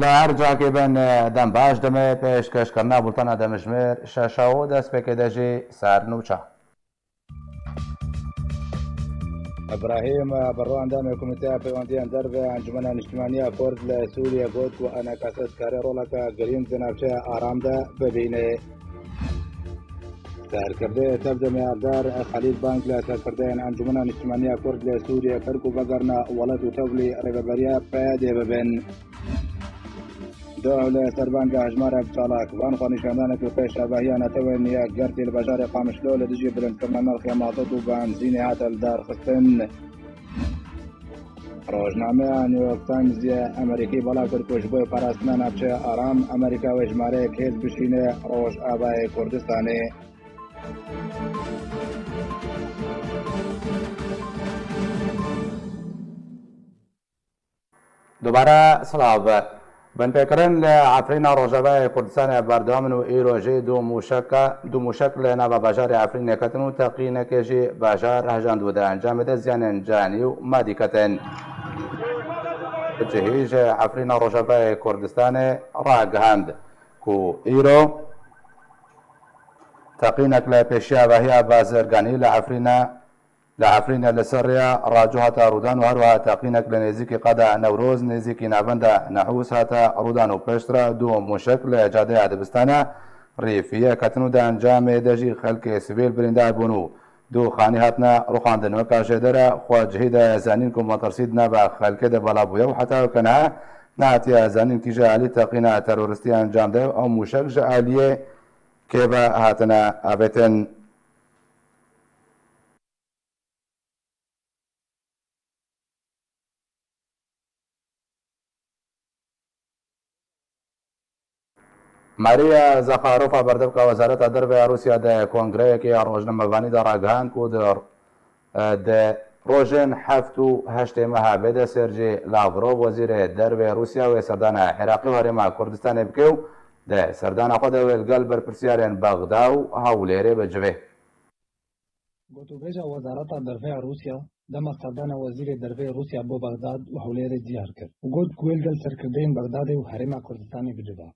لە هەرجاکێ بن دەم باش دەمێ پێشکەشکردنا بولتەنە دەمژمێر شەشەوە دەست پێکێ دەژێ سارنوچە ابراهیم بڕوان دامێ کومیتەیە پەیوەندیان دەربێ ئەنجومەنە نیشتیمانیە کورد لە سووریە گوت و ئەنە کەسەس کارێ ڕۆڵەکە گرنگ لە ناوچەیە ئارامدا ببینێ. سەرکردەیە تەبدە میاردار خەلیل بانک لە سەرکردەیان ئەنجومەنە نیشتیمانیە کورد لە سووریە کەرک و بەگەرنە وەڵەت و تەولی ڕێبەبەریە پەیادێ ببن. دو لە سەربانگە هەژمارە بچاڵاک بان خۆنیشاندانێک و پێش ئاباهیانەتەوەی نیە گەرتی لە بەژارێ قامشلۆ لە دژی بلندکردنە نرخی مازۆت و بنزینی هاتە لەدارخستن. ڕۆژنامەیە نیویۆرک تایمزیە ئەمریکی بەڵا کرد و ji بۆی پاراستنە ناوچەیە ئارام ئەمریکاوی ژمارەیەک هێز بشینێ ڕۆژ ئابایە کوردستانê. دووبارە سڵاو بە بنپێکردن لە ئافرینە ڕۆژەبای کوردستانە بەردەوامن و ئیرۆژەی دوو موشک لە ناوە باژاری ئافرینێکەتن و تەقینەکێژی باژار هەژاندوودا ئەنجامەدە زیانێن جانی و مادیکەتن جهیژ ئافرینە ڕۆژەبای کوردستانê ڕاگەهاند و ئیرۆ تەقینێک لە پێشی ئاگاهیە بازرگانی لە ئافرینە لەسەرڕێە ڕاجۆ هاتە ڕوودان و هەروەها تەقینێک لە نێزیکی قەدا نەورۆز نێزیکی ناوەندە نەحووس هاتە ڕوودان و پێشترە دوو موشک لە جادەیە دەبستانە ڕێفیە کەتن و دەنجامێ دەژی خەلکی سیڤیل بریندار بوون و دوو خانی هاتنە ڕوخاندنەوە کاژێدەرە خواجهیدا زانین و مەترسید نەبە خەلکێدە بەڵابوویە و حتاوکەنە نهاتیە زانین کیژە عالی تەقینە تەرۆریستی ئەنجامدە ئەو موشک ژە عالیێ کێبە هاتنە ئابێتن. ماریا زەخارۆفا بەردەبکە وەزارەتە دەربەیە رووسیا دە کۆنگرەیەکی ڕۆژنەمەڤانیدا ڕاگەهاند و ڕۆژێن هەفت و هەشتێ مەها بێدە سێرجی لاڤرۆڤ وەزیرێ دەربێ رووسیا وێ سەردانە عێراقی و هەرێما کوردستانê بکێ و دە سەردانە خۆ دەوێت گەل بەرپرسیارێن بەغدا و هەولێرێ بەجوێ. گوتوبێژە وەزارەتە دەربەیە رووسیا دەما سەردانە وەزیرێ دەربەیە رووسیا بۆ بەغداد و هەولێرێ دیار کرد و گوت گوێل گەل سەرکردەیەن بەغدادê و هەرێما کوردستانê بجبا.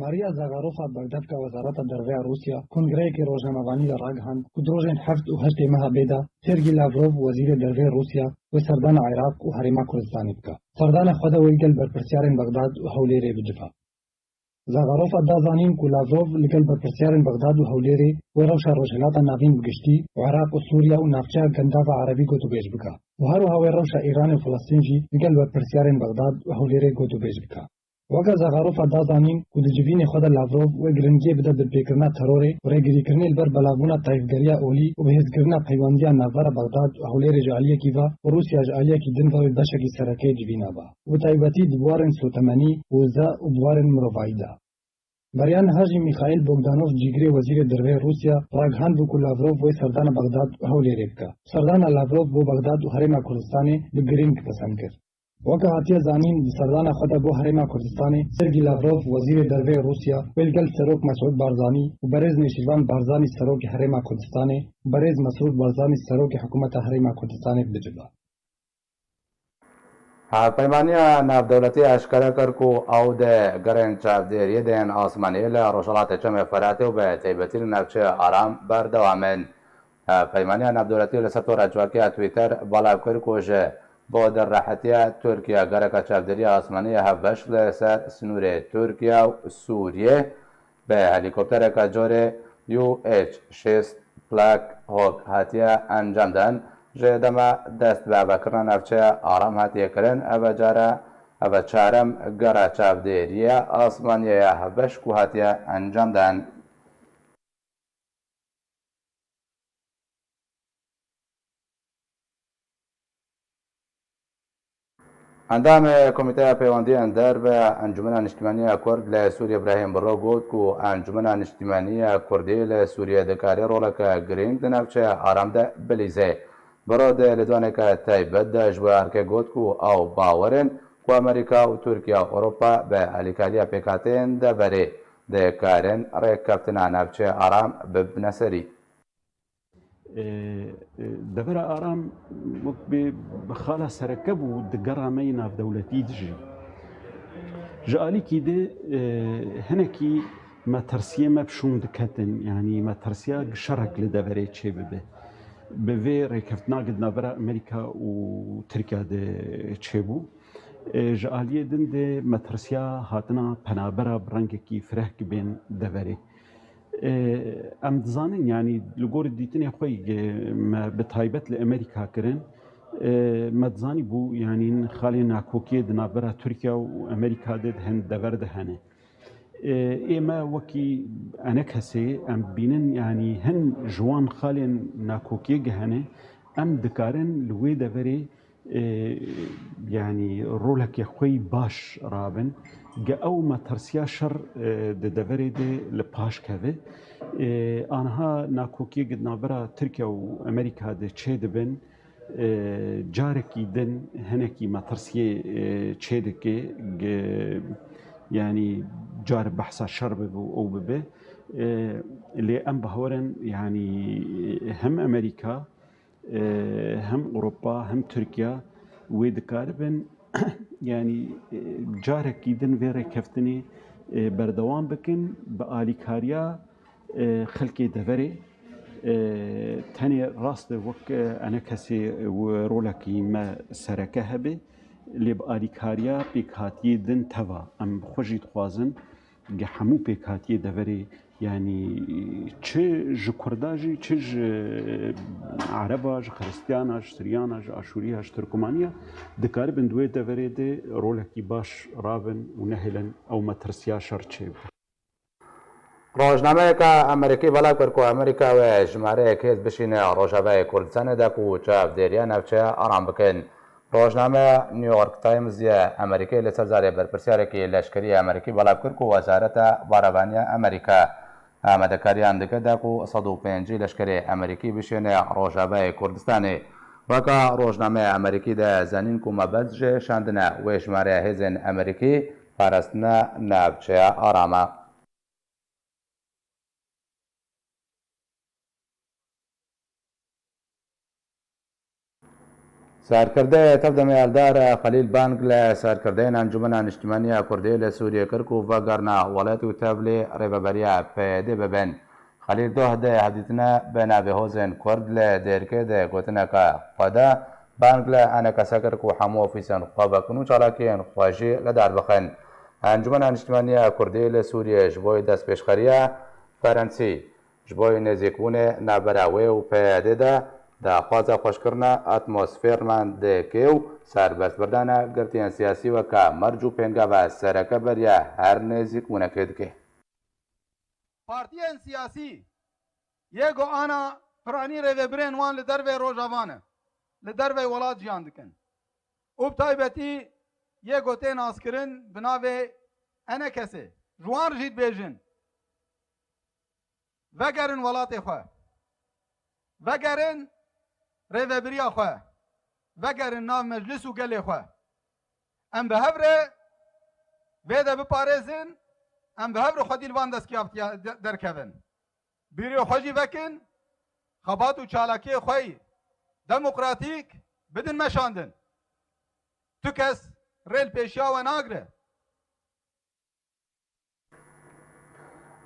ماریا زاغاروفا بەردەبکە وەزارەتە دەربەیە رووسیا کۆنگرەیەکی ڕۆژنامەڤانیدا ڕاگەهاند و درۆژên هەفت و هەشتێ مەها بێدا سێرگی لاڤرۆڤ وەزیرê دەربەیە رووسیا وێ سەردانە عێراق و هەرێما کوردستانê بکە. سەردانە خۆ دەوێت گەل بەرپرسیارên بەغداد و هەولێرێ بجبا. زاغاروفا دازانین ku Lavrov li gel berpirsiyarên Bexdad û Hewlêrê wê rewşa rojhilata navîn bi giştî û Iraq û Sûriya û navçeya Gendava Erebî gotûbêj bike û herwiha wê rewşa Îranê û Filistîn jî li gel berpirsiyarên Bexdad û Hewlêrê gotûbêj bike. Weke Zagharofa dazanîn ku di civînê xwe de Lavrov wê giringiyê bide birpêkirina terorê û rêgirîkirinê li ber belavbûna tayfgeriya olî û bihêzkirina peywandiya navbera Bexdad û Hewlêrê ji aliyekî ve û Rûsya ji aliyekî din ve wê beşekî serekê civîna be û bi taybetî di buwarên sotemenî, wêze û buwarên mirovayî de. Beriyan Hajî Mîxaîl Bogdanov cîgirê wezîrê derveyê Rûsya ragihan bû ku Lavrov wê serdana Bexdad û Hewlêrê bike. Serdana Lavrov bû Bexdad û Herêma Kurdistanê bi girîng pesend kir. Weke hatiye zanîn di serdana xwe de bo Herêma Kurdistanê Sergî Lavrov wezîrê derveyê Rûsya wê li gel Serok Mesûd Barzanî û berêz Nêşîrvan Barzanî Serokê Herêma Kurdistanê û berêz Mesûd Barzanî Serokê Hikûmeta Herêma Kurdistanê bicibe. هاوپەیمانیە ناودەوڵەتی ئاشکرا کرد و ئەو دە گەڕێن چاودێریە دێن ئاسمانیە لە ڕۆژهەڵاتە چەمێ فەراتێ و بە تایبەتی لە ناوچەیە ئارام بەردەوامن. هاوپەیمانیە ناودەوڵەتی لەسەر تۆڕە جوواکیە تویتەر بەڵاو کرد کۆژە بۆ دەرڕاحەتیە تورکیا گەرەکە چاودێریە ئاسمانیە هەڤەش لەسەر سنوورێ تورکیا و سووریێ بە هەلیکۆپتەرێکە جۆرێ UH-6 Black Hawk هاتیە ئەنجامدان ژێ دەما دەست بابەکردنە ناوچەیە ئارام هاتیەکردن ئەvە چارەم گەڕە چاودێریە ئاسمانیەیە هەڤەش و هاتیە ئەنجامدان. ئەندامێ کۆمیتەیە پەیوەندیان دەربە ئەنجومەنە نیشتیمانیە کورد لە سووریە براهیم بڕۆ گوت و ئەنجومەنە نیشتیمانیە کوردی لە سووریە دەکاری ڕۆڵەکە گرنگ لە ناوچەیە ئارامدا بلیزێ. بڕۆدە لە دوانێکە تایبەتدا ژوارکە گوت و ئەو باوەرن و ئەمریکا و تورکیا و ئۆروپا بە ئەلیکاریە پێکاتێن دەبەرێ دەکارن ڕێککەوتنە ناوچەیە ئارام ببنە سەری. دەبەرە ئارام وەک بێ بەخاڵە سەرەکە بوو دگەڕامەی ناودەوڵەتی دژی جالي كده هنكي ما ترسيه ما بشون دكتن يعني ما ترسيه شرك لدبريت شيء بفي ركفتنا قدنا برا أمريكا وتركيا ده تشيبو جالية دند ما ترسيه هاتنا بنابرا برنجكي فرهك بين دبري ام دزانن يعني لگور دیتنی خوی ما بتایبت لامریکا کرن ما دزانی بو يعني خالی ناکوکی دنابرا ترکیه و امریکا دد هند دور دهنه اما وكي انا كسي ام بينن يعني هن جوان خالين ناكوكي جهنه ام دكارن لوي دفري يعني رولك يخوي باش رابن جا او ما ترسيا شر دفري دي لباش كذا انها ناكوكي قد نابرا تركيا وامريكا دي تشيدبن جاركي دن هنكي ما ترسيه تشيدكي يعني جار بحث شرب او ببه اللي ام بهورن يعني هم امريكا هم اوروبا هم تركيا ويدكاربن يعني جارك يدن فيري كفتني بردوام بكن بآليكاريا خلقي دفري تاني راست وك انا كسي ورولكي ما سركه به اللي بآليكاريا بيكاتي دن توا ام خوجي تخوازن جحمو بيكاتي دفري يعني چه ج كرداجي چه ج عربا ج خريستيانا ج سريانا ج اشوريا ج تركمانيا دكار بندوي دفري دي رولكي باش رابن ونهلن او مترسيا شرچه روزنامه که امریکی بلا کرد امریکا و جمهوری کیز بشینه روزنامه کردستان دکو چاپ دیریا نفچه آرام بکن روزنامه نیویورک تایمز یا امریکی لسر زاری برپرسیاری که لشکری امریکی بلا کرد وزارت باربانی امریکا آمدکاریان دکه دکو 105 لشکری امریکی بشینه روزنامه کردستانی وکا روزنامه امریکی ده زنین که مبزج شاندنه و جمهوری هزن امریکی پرستنه نفچه آرامه سرکرده تبدم یالدار خلیل بانگ لسرکرده انجمن اجتماعی کردی لسوریه کرکو و گرنا ولایت و تبلی ریبریا پیده ببن خلیل دو هده حدیثنا بنا به حوزن کرد لدرکه ده گوتنا که خدا بانگ لانه کسا کرکو حمو فیسن خواب کنو چالاکین خواجی لدار بخن انجمن اجتماعی کردی لسوریه جبوی دست پیشخریه فرانسی جبوی نزیکونه نبراوی و پیده ده دا خوازه خوشکرنا اتمسفیر من دکیو سربست بردانه گرتیان سیاسی و که مرجو پینگا و سرکه بریا هر نزیک منکد که پارتیان سیاسی یکو آنا پرانی ریوبرین وان لدروی روژاوانه لدروی ولاد جیان دکن او بتایبتی یکو تین آسکرین بناوی انا کسی جوان رجید بیجن وگرن ولات خواه وگرن ریوبریا خواه وگرن ناو مجلس و گلی خواه ام به هفره ویده بپارزن ام به هفره خودی الوان دستکیافت درکوین بیری خوشی وکن خبات و چالاکی خوی دموکراتیک بدن مشاندن تو کس ریل پیشیا و ناگره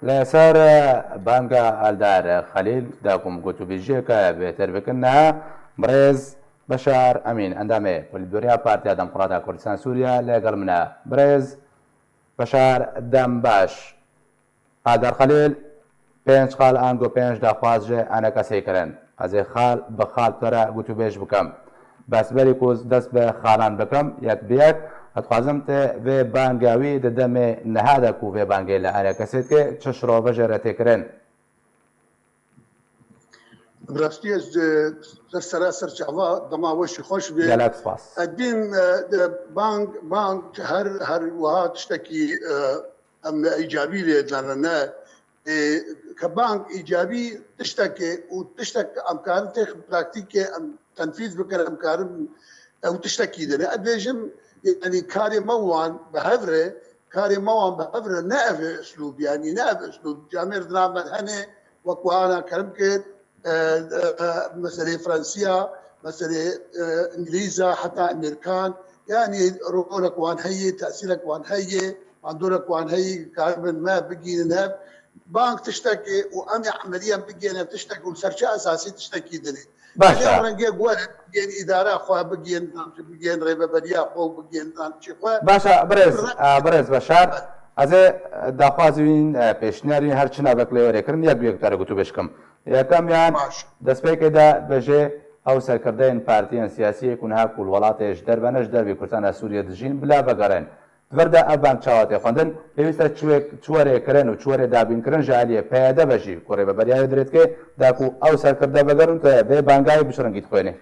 لسر بانگا الدار خلیل داكم قلتو بيجيكا بيتر بكنها بريز بشار امين اندامي والدوريا بارتيا ديمقراطية كردستان سوريا لقل منا بريز بشار دمباش الدار خلیل پنج خال انگو پنج دخواز جه انا کسی کرن از خال بخال ترى قلتو بيج بكم بس بري كوز دست به خالان بكم يك بيك اتخوازم ته و بانگاوی د دم نهاده کو و بانگیل انا کسید که چشرو بجره تکرن براستی از سراسر چاوا دما وش خوش به گلکس پاس الدين بانك هر وهات تشتكي ام ايجابي لنا كبانك ايجابي تشتكي وتشتكي امكانته براكتيكي تنفيذ بكره امكان او تشتكي ده ادجم يعني كاري موان بهفره كاري موان بهفره نائب اسلوب يعني نائب اسلوب جامير درام هنا وكوانا كلمك مسألة فرنسية مسألة انجليزا حتى امريكان يعني رولك وان هي تاثيرك وان هي عندك وان هي كاربن ما بقي نهب بانك تشتكي وامي عمليا بقي نهب تشتكي وسرشا اساسي تشتكي دني باشا رنجي قول بقي اداره خو بقي ريبه بديا خو بقي شي خو باشا برز بشار از داخوازین پیشنهاری هر چی نبکلی وری کردن یک بیکتر گوتو بشکم یکم یان دسپیک دا بجه او سرکردین پارتیان سیاسی کنها کل ولاتش دربنش دربی کردن سوریه دجین بلا بگرن ورده ابان چاوته خوندن پیوسته چوره کرن و چوره دابین کرن جالیه پیاده بجی کوره به بریای درت که داکو او سرکرده بگرن که به بانگای بشرنگیت خوینه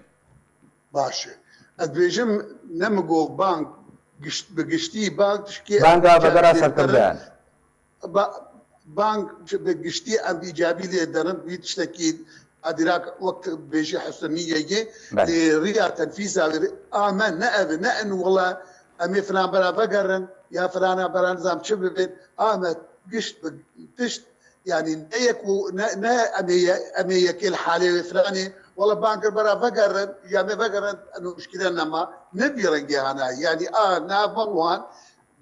باشه ادبیجم نمگو بانک بگشتی بانک تشکی بانگا بگرا سرکردن بانك بقشتي ام ايجابي لي درن بيتشتكي ادراك وقت بيجي حسنيه يجي لريا تنفيذها امان نأن والله امي فلان برا بقرن يا فلان برا نظام شبه اما قشت تشت يعني نيكو نا امي يكيل حالي فلاني والله بانك برا بقرن يا مي بقرن انه مشكله انما نبي رنجي انا يعني نافوان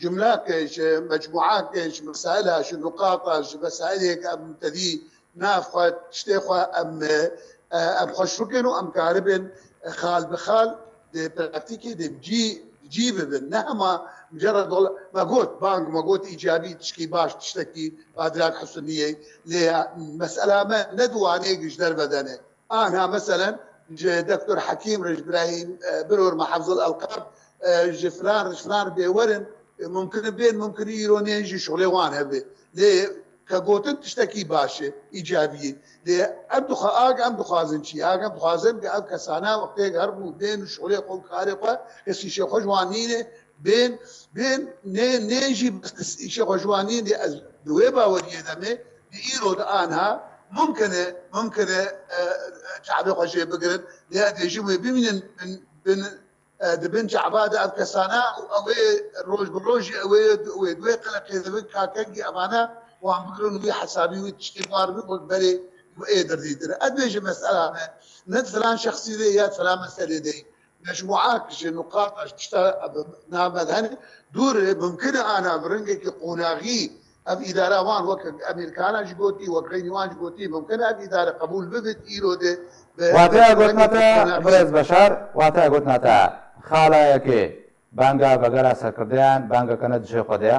جملات ايش مجموعات ايش مسائلها شو نقاطها شو مسائلك ام تدي نافخه تشتيخه ام خشوكن وام كاربن خال بخال دي براكتيكي دي بجيب بالنهما مجرد ما قلت بانك ما قلت ايجابي تشكي باش تشتكي بادراك حسنيه مساله ما ندو عليك جدر بدنه انا مثلا دكتور حكيم رج ابراهيم برور محافظ الالقاب جفران بيورن ممكن يرون يجي شغلي وان هبه ليه كقوتن تشتكي باشه ايجابيه ليه ابدو خازن شي ابدو خازن باب كسانا وقت هربوا بين شغلي قوم خارقه يسي شي خوجوانين بين نيجي بس شي خوجوانين دي دويبا ودي دمه ديرو انها ممكن شعبي خوجي بقرن ليه يجي بمن دبن شعباده ابكسانا او روج بروج او دوي قلق يذبن كاكي امانه وعم بقولوا بي حسابي وتشتغل بقبلي وقدر ديدر ادويج مساله ند فلان شخصيه فلان مساله دي مجموعات نقاط تشتغل نعمل هني دور ممكن انا برنجك قناغي اب اداره وان وقت امريكانا جبوتي وكينيوان جبوتي ممكن اب اداره قبول ببت ايرو دي واتها قلتنا برز بشار واتها قلتنا خاڵایەکێ بانگا بەگەرا سەرکردیان بانگەکەنە دژێ خۆدەیە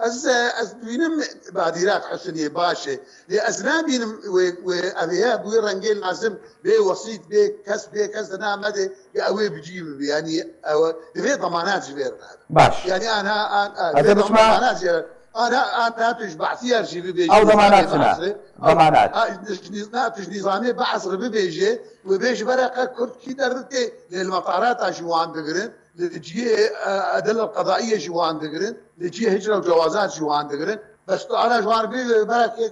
ئەس بینم بادیرات حسنیە باشێ لێ ئەس نابینم ئەوەیە بووی ڕەنگەی لازم بێ وەسیت بێ کەس نامەدێ ئەوێ بجی ببێ ینی ئەوە دەبێت دەمانات بێ باش ینی أنا توش بعثير شي ببيجي أو ضمانات ضمانات توش نظامي بحث ببيجي وبيجي برقة كرت كي درتي للمطارات جوان دقرن لجي أدلة القضائية جوان دقرن لجي هجرة وجوازات جوان دقرن بس أنا جوان بي برقة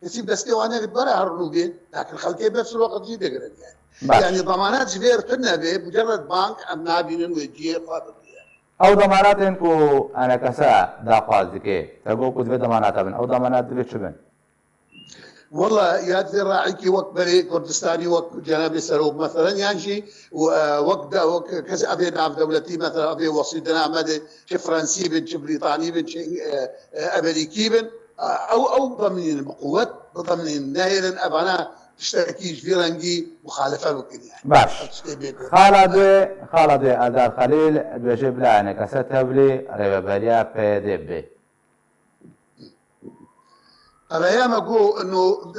يسيب دستي وأنا برا هرلوبين لكن خلقي بنفس الوقت جي دقرن يعني ضمانات جبير قلنا به مجرد بانك أم نابين ويجي خاطر او ضماناتن کو انا كسا داخواز دكي تقول كنت في ضمانات ابن او ضمانات دبي شبن والله يا راعيكي وقت بري كردستاني وقت جناب سروق مثلا يعني وقت كذا ابي نعم دولتي مثلا ابي وسيدنا مدى شي فرنسي بن شي بريطاني بن شي امريكي بن او ضمن بقوه ضمن نايل ابانا تشتكيش في رنجي مخالفه ممكن يعني باش خالد ادار خليل بجيب لعنه كستبلي ريباليا بي دي بي انا اقول انه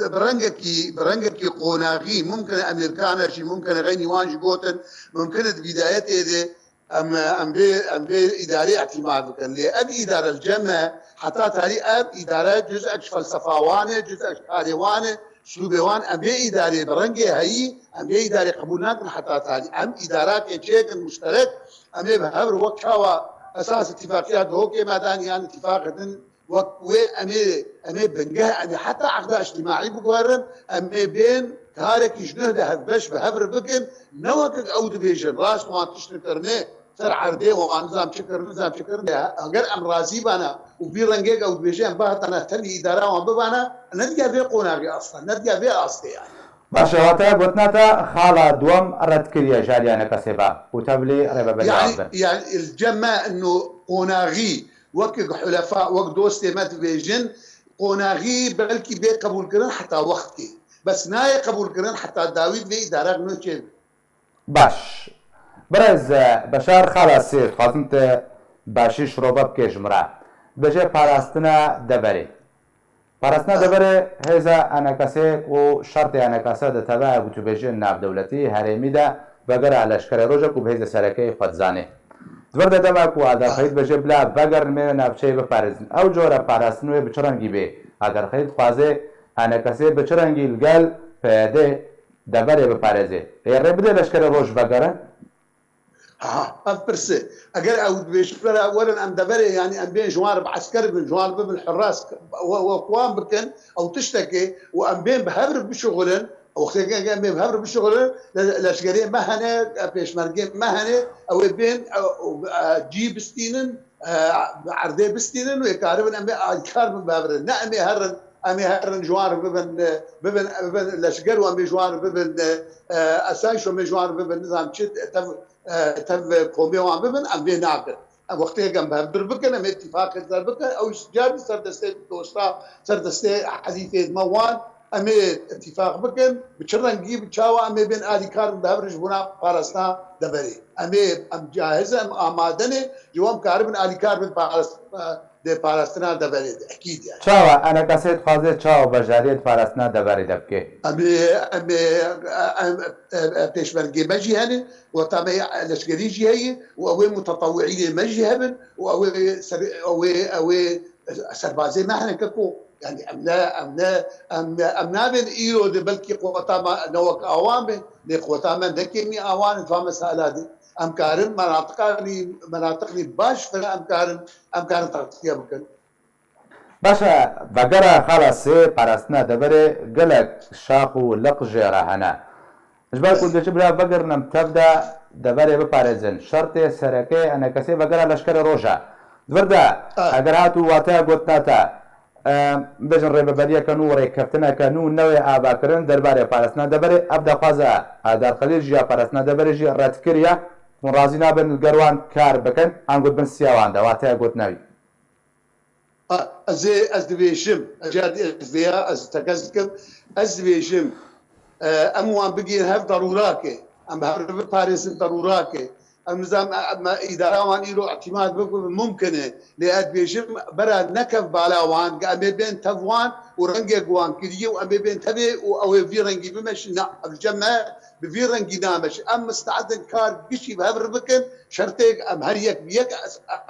برنجكي قوناغي ممكن امريكانا شي ممكن غيني وانج قوتن ممكن بدايته دي ام بي اداري اعتماد كان لي اب اداره الجمع حتى تاري اب اداره جزء فلسفاوانه جزء حالوانه سلوبيوان ام بي اداري برنجي هي ام بي اداري قبولات حتى تاري ام ادارات تشيك مشترك ام بهبر وقتها اساس اتفاقيات هوكي مدان يعني اتفاق وين امي بنجاه امي حتى عقد اجتماعي بقارن امي بين تارك يجنه باش بهبر بكن نوك او دبيجن راس ما تشتكرني سر عردي ونظام شكر اگر ام راضي بانا وبيرنجيك او دبيجن باه انا تلي اداره وان ببانا نرجع في قناغي اصلا نرجع في اصلي يعني باشەواتە گوتناتە خاڵە دووەم ڕەتکردە ژاریانەکە سێبا وتەبلی ڕێبەبەری يعني الجمع انه قوناغي وك حلفاء وك دوستي ما تبيجن قوناغي بلكي بي قبول كرن حتى وقتي بس ناي قبول كرن حتى داوود بي اداره نوچه باش برز بشار خاڵە سێ خازمتە باشی شرۆبە بکێژمرا بەژێ پاراستنە دەبەرێ پاراستنە دەبەرێ هێزە ئەنەکەسێک و شەرتی ئەنەکەسە دەتەبە گوتوبێژێن ناودەوڵەتی هەرێمیدا بەگەرە لەشکرە ڕۆژێک و بهێزە سەرەکەی خۆتزانێ دووەردە دەماک و ئادەخەیت بەژێ بلا بەگەر مێنە ناوچەی بپارێزن ئەو جۆرە پاراستنوێ بچڕەنگی بێ ئەگەر خەیت خوازێ ئەنەکەسێ بچڕەنگی لەگەل پێدێ دەبەرێ بپارێزێ ێڕێ بدێ لەشکرە ڕۆژ بەگەرە ام برسه اگر او بيش اولا ام دبري يعني ام بين جوانب عسكري من جوانب بالحراس وقوام بكن او تشتكي وام بين بهبر بشغلن وقت كان بهبر بشغلن لاشقري مهنه بيشمرقين مهنه او بين جي بستينن عرضي بستينن ويكاربن ام كاربن بهبر نعم هرن امي هرن جوانب ببن لاشقر وام بجوانب ببن اسايش وام بجوانب ببن نظام شت تم قومي وعم ببن ام بين نعبر وقتها كان بهبر بكن ام اتفاق صار بكن او جاب سردستي دوستا سردستي حديثي موان ام اتفاق بكن بشرنجي بتشاوا ام بين الي كار بهبر جبنا فارسنا دبري ام جاهزه ام امادني جوام كاربن الي كار من فارس دي پاراستنا دبري اكيد يعني چاوا ئەنەکەسێت خوازێت چاوە بەژارێت پاراستنا دەبەری دەبکێ ام پێشمەرگێ مەجی هەنێ وتامەی لەشکریجی هەیە و ئەوێ متەطەوعی مەجی هەبن و ئەوێ سەربازێ ناهێنەکە کۆ يعني ام نابن ايرو دي بلكي قوتاما نوك اوامن دي قوتاما دكيمي اوان فما سالادي ام كارن مناطقني باش فلا ام كارن تغطيه بكن باشە بەگەرە خاڵە سێ پاراستنە دەبەرێ گەلک شاخ و لەق ژێرە هەنا ژبار کوردێکی برا بەگەرنم تەبدا دەبەرێ بپارێزن شەرتێ سەرەکەی ئەنەکەسێ بەگەرە لەشکرە ڕۆژە دووەردە ئەگەر هات و واتەیە گوتناتە بێژن ڕێبەبەریەکەن و ڕێککەوتنەکەن و نەوێ ئاباکردن دەربارەی پاراستنە دەبەرێ ئەب دەخوازە ئادارخەلیل ژیا پاراستنە دەبەرێژی ڕەتکردە ڕازی نابن گەروان کار بکەن ئەنگوت بن سیاواندا واتەیە گوتنەوی از دبيشم اجاد ازديا از تكزكم از دبيشم اموان بقين هف ضروراكي ام بهرب باريس ضروراكي ام نظام اداره وان يرو اعتماد بكم ممكنه لاد بيشم برا نكف بالاوان قام بين تفوان ورنجي جوان كليه وام بين تبي او في رنجي بمش لا الجمع بفي رنجي نامش ام مستعد كار قشي بهبر بكن شرطيك ام هريك بيك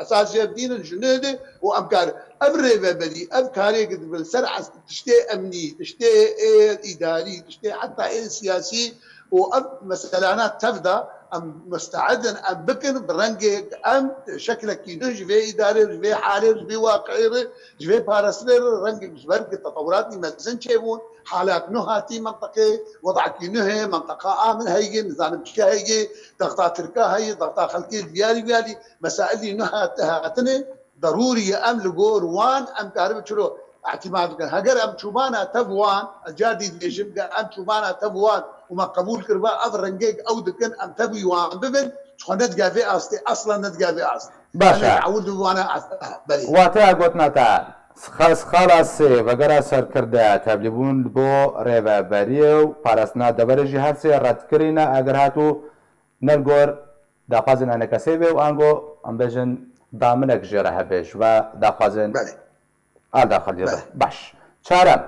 اساس جابدين الجنود وام كار ابري بدي افكاري قد بالسرعه تشتي امني تشتي اداري تشتي حتى سياسي ومسألة تبدا ام مستعد ام بكن برنجي ام شكلك يدج في اداري في حالي في واقعي في بارسلر رنجي برك التطورات مزن شيبون حالات نهاتي منطقه وضعك نهي منطقه امن هي نظام مشكا هي ضغطات تركا هي ضغطات خلقيه ديالي مسائل نهاتني ضروري ام لقور وان ام كارب شنو اعتماد كان هجر ام شوبانا تبوان الجادي ديجم ام شوبانا تبوان وما قبول كربا افرنجيك او دكن ام تبيوان ببن شو نتقافي اصلي اصلا نتقافي اصلي باشا عود وانا بري واتەیە گوتناتە خاڵە سێ بەگەرە سەرکردە تەبلیبوون بۆ ڕێبەبەریە و پاراستنا دەبەرێژی هەرسێ ڕەتکردینە ئەگەر هاتوو نەرگۆر داخوازن ئەنەکەسێ بێ و ئەنگۆ ئەم بێژن دامنێک ژێرە هەبێش و داخوازن ئاداخەلی باش چارەم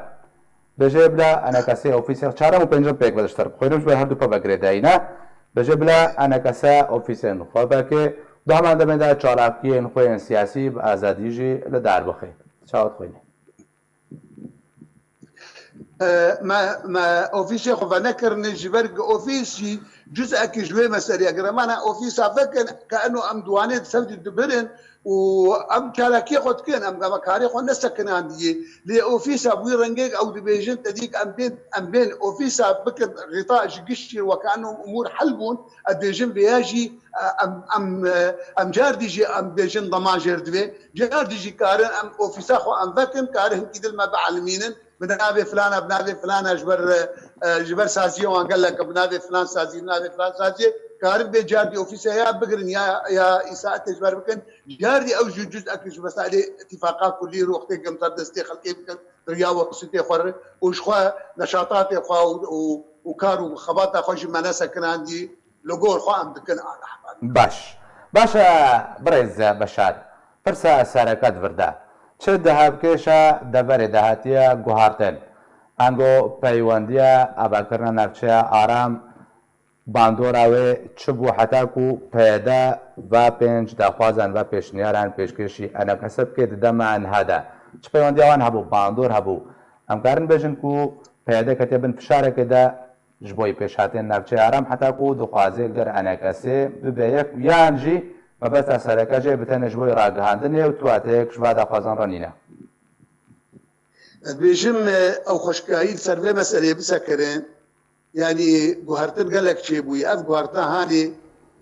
بەژێ بلا ئەنەکەسێ ئۆفیسێل چارەم و پێنجم پێک بەشتر بخۆینم بە هەردوو پە بەگرێدایینە بەژێ بلا ئەنەکەسە ئۆفیسێن خۆ بەکێ دامان دەمێدا چالاکیên خوێن سیاسی بە ئازادیژی لە دار بخێ چاوت خوێنێ ما اوفيسي خفنا كرن جبرق اوفيسي جزء كجوي مسألة قرمانا اوفيسا فكن كانه ام دوانه سود الدبرن وام كالاكي قد كان ام كاري خو نسكن عندي لي اوفيسا بوي رنجيك او دبيجن تديك ام بين اوفيسا بكن غطاء جقشي وكانه امور حلبون اديجن بياجي ام جارديجي ام بيجن ضمان جردبي جارديجي كارن ام اوفيسا خو ام فكن كارن كيدل ما بعلمينن بنابي فلانه بنابي فلانه جبر سازيه وان قال لك بنابي فلان سازيه بنابي فلان سازيه كارب بجاردي اوفيسا يا بقرن يا اساءه تجبر بكن جاردي او جزء اكش بس عليه اتفاقات كليه روحتي كم تدستي خلقي بكن ريا وقصتي خور وشخوا نشاطاتي خوا وكارو خباطه خوش مناسك كان عندي لقول خوا ام بكن انا باش برز بشار پرسا سرکت ورده چه دهب کشا دبر دهاتیا گوهارتن انگو پیوندیا اباکرنا نفچه آرام باندوراوی چه بو حتا کو پیدا و پنج دخوازن و پیشنیارن پیشکشی انا کسب که دم عن هذا چه پیوندیا وان هبو باندور هبو ام کارن بجن کو پیدا کتبن فشاره کده جبوی پیشاتن نفچه آرام حتا کو دخوازه گر انا کسی ببیک یانجی ما بس سرکه جه بتن جبوی راگهاندنه و تواتک شوا دخوازن رانینه بيجم او خشكايد سربي مسألة بسكرين يعني جوهرتن قال لك شيء بوي اف جوهرتن هاني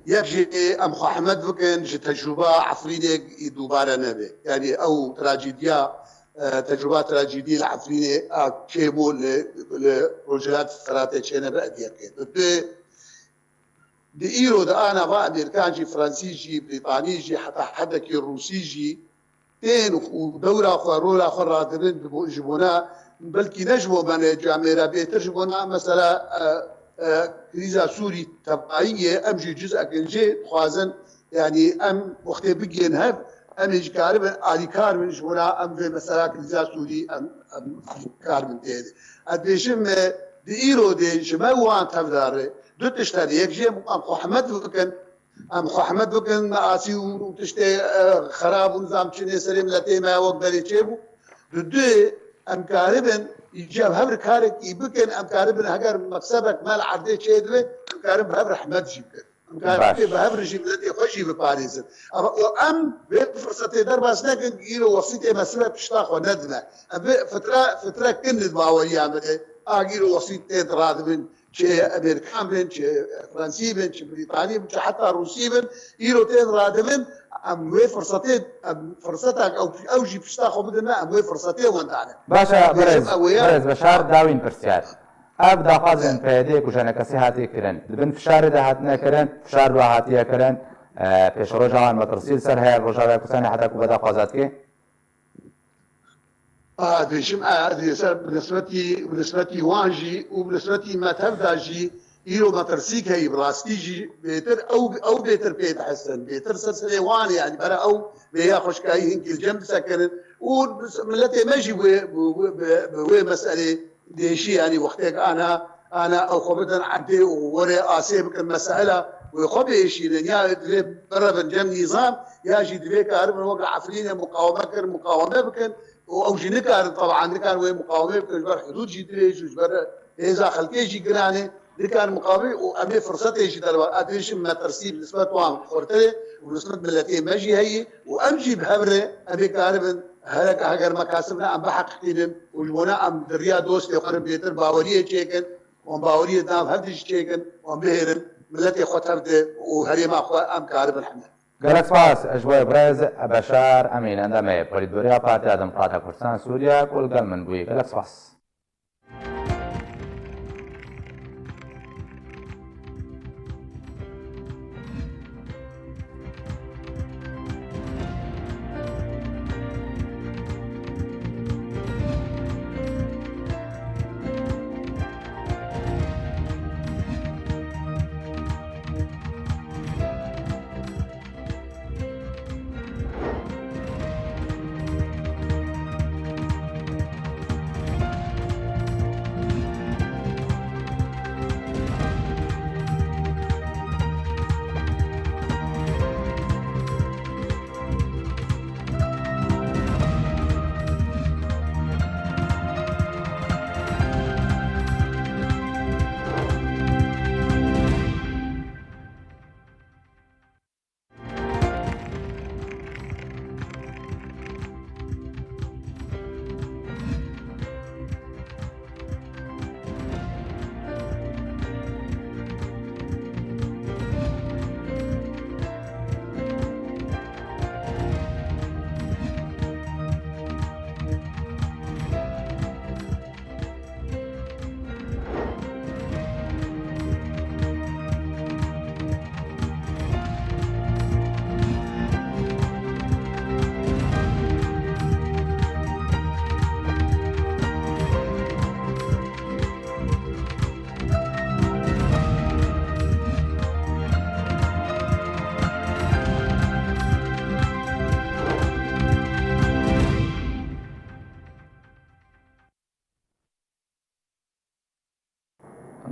يجي ام خو احمد بكن جي تجربه عفرينه دوباره نبي يعني او تراجيديا تجربه تراجيديه العفرينه كيمو لبروجيات استراتيجيه نبي دي ايرو ده انا بعد كان جي فرنسيجي بريطانيجي حتى حدا كي روسيجي تين ودوره خرولا خراتين جبونا بلكي نجمو من جاميرا بيتر جبونا مثلا كريزا سوري تبعيه امجي جزء كنجي خوازن يعني ام وقت بيجين هب ام يجكارب علي كارمن جبونا ام في مثلا كريزا سوري ام كارمن تيدي اديشم دي ايرو دي جماوان تفدار دو تشتري يكجي ام خو احمد بكن مآسي وتشتي خراب ونظام چني سريم لتيما وقدري تشيبو دو ام كاربن يجاب هبر كارك يبكن ام كاربن هجر مكسبك مال عردي تشيدوي ام كارب هبر احمد جيبكن ام كارب هبر جيبلتي خوشي بباريس ام بيت فرصتي درباس نكن يرو وصيتي مسبب تشتاق وندمه فتره كند باويا مده اجيرو وصيتي رادبن شيء امريكان بن شيء فرنسي بن شيء بريطاني بن حتى روسي بن ايروتين رادمن ام وي فرصتك او جي بشتاخو بدنا ام وي فرصتي وندعنا باشا برز بشار داوين برسيار ابدا قازن پیدی کجانا کسی هاتی کرن بن فشار ده هاتنا کرن فشار رو هاتیه کرن پیش روزان مترسیل سر هر روزا کسانی حتی کو بدا قازات کی بيشم بالنسبة وانجي وبالنسبة ما تبداجي إيرو مترسيك هي براستيجي بيتر أو بيتر بيت حسن بيتر سلسلة وان يعني برا أو بيا خشكاي هنك الجنب سكن وملتي ماشي بوي مسألة ديشي يعني وقتك أنا أو خبرتنا عدي ووري آسيبك المسألة ويخبي شيء لأن يا برا بنجم نظام ياجي دبيك أربع وقع عفرينة مقاومة بكن او جي نكار طبعا نكار وين مقاومه بجبر حدود جي دريج وجبر اذا خلقي جي جراني نكار مقاومه وامي فرصتي جي دربا ادريش ما ترسيب نسبه وان خورتي ونسبه ملتي ماجي هي وامجي بهبره ابي كاربن هلك هاجر مكاسبنا ام بحقيقين وجونا ام دريا دوست يقرب بيتر باوريه تشيكن وباوريه دام هدش تشيكن وبهرن ملتي خطرت وهريما اخو ام كاربن الحمد گلک سپاس اجوای برز بشار امین اندامه پولیتبوریا پارتی دموکراتا کردستان سوریا کل گل من بوی گلک سپاس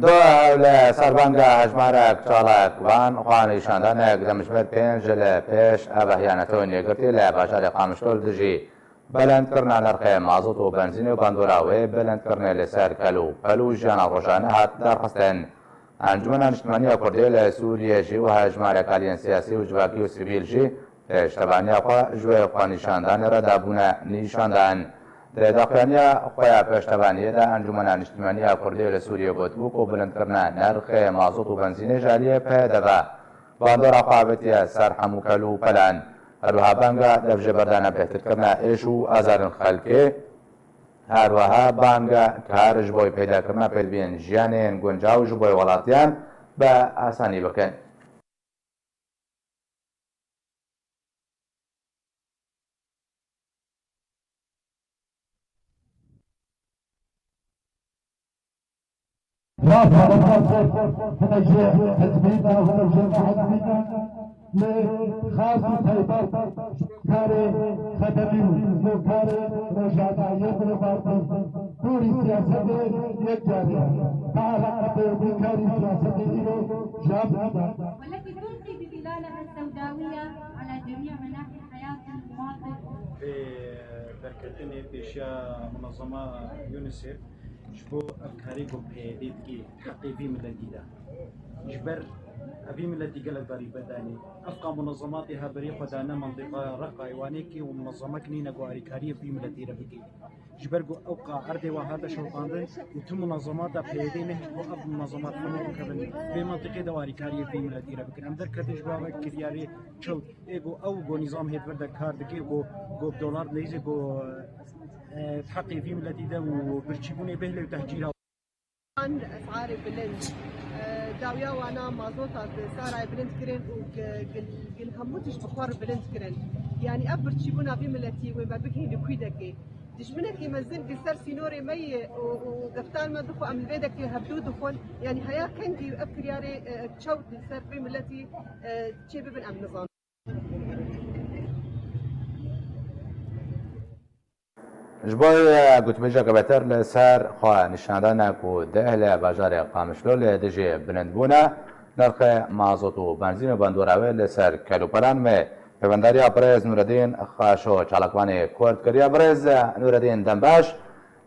دو لە سەربانگە هەژمارێک چاڵکوان خوانیشاندانێک دەمژمێت 5 لە پێش ئەبەهیانەتەوە نێگرتی لە باژاری قامشلۆل دژی بەلەندکردنا نرخی مازوت و بنزین و باندۆراوەیە بەلەندکردنێ لەسەر کەل و ژیانە ڕۆژانە هات دەرخستن. ئەنجومەنە نیشتیمانیە کوردی لە سووریەژی و هەژمارێک ئالیەن سیاسی و جواکی و سیڤیلژی پێشتەبانیاخوا ژوێ خوانیشاندانی ڕەدابوونە نیشاندان. دەداخوێنیا خۆیان پێشتەبانیەدا ئەنجومەنە نیشتیمانیە کوردی لە سووریە گوتبوو و بلندکردنا نرخی مازوت و بنزینی ژالیە پێدەبا. باندۆرا خوابەتیە سەر هەموو کەل و پەلان. هەروەها بانگە دەبژە بەردانە بێترکردنا ئێش و ئازارن خەلکێ. هەروەها بانگە کارش بۆی پەیداکردنا پێدبێن ژیانێن گونجاوش بۆی وڵاتیان بە ئاسانی بکەن. والتي تلقي بظلالها السوداوية على جميع مناحي حياة المواطن. بركتني بيشا منظمة يونيسيف جبو أفكاري قو بهديتكي حقي في ملدي دا جبر أبي ملدي قلق باري بداني أفقى منظماتها بريق ودانا منطقة رقا إيوانيكي ومنظمة كنينة قو أريكارية في ملدي ربكي جبر قو أوقع أردي وهذا شوطاندن وتم منظمات بهدي نهج قو أب منظمات فنوك كبن في منطقة دو أريكارية في ملدي ربكي أمدر كتش قو كرياري شل إيقو أو قو نظام هيد بردا كاردكي قو بدولار ليزي قو تحقي في ملتي ده وبرشيبوني بهله وتهجيرها. اسعار بلند داويا وانا مازوتا سعر بلند كرين وقل هموتش بخور بلند كرين يعني ابر تشيبونا في ملتي وما بكي لكويدكي دشمنك يمزن قصر سينوري مي وقفتان ما دخو ام البيدك هبدو دخون يعني هيا كندي افكر ياري تشوت قصر في ملتي تشيب بن ام نظام. ji bo gotûbêjeka beter li ser xwe nîşandana ku deh li bajarê Qamişlolê dijî bilindbûna nirxê mazot û benzîn û bandorewê li ser kelûperan me pêvendariya Birêz Nûreddîn Xaşo çalakvanê Kurd kiriye. Birêz Nûreddîn dembaş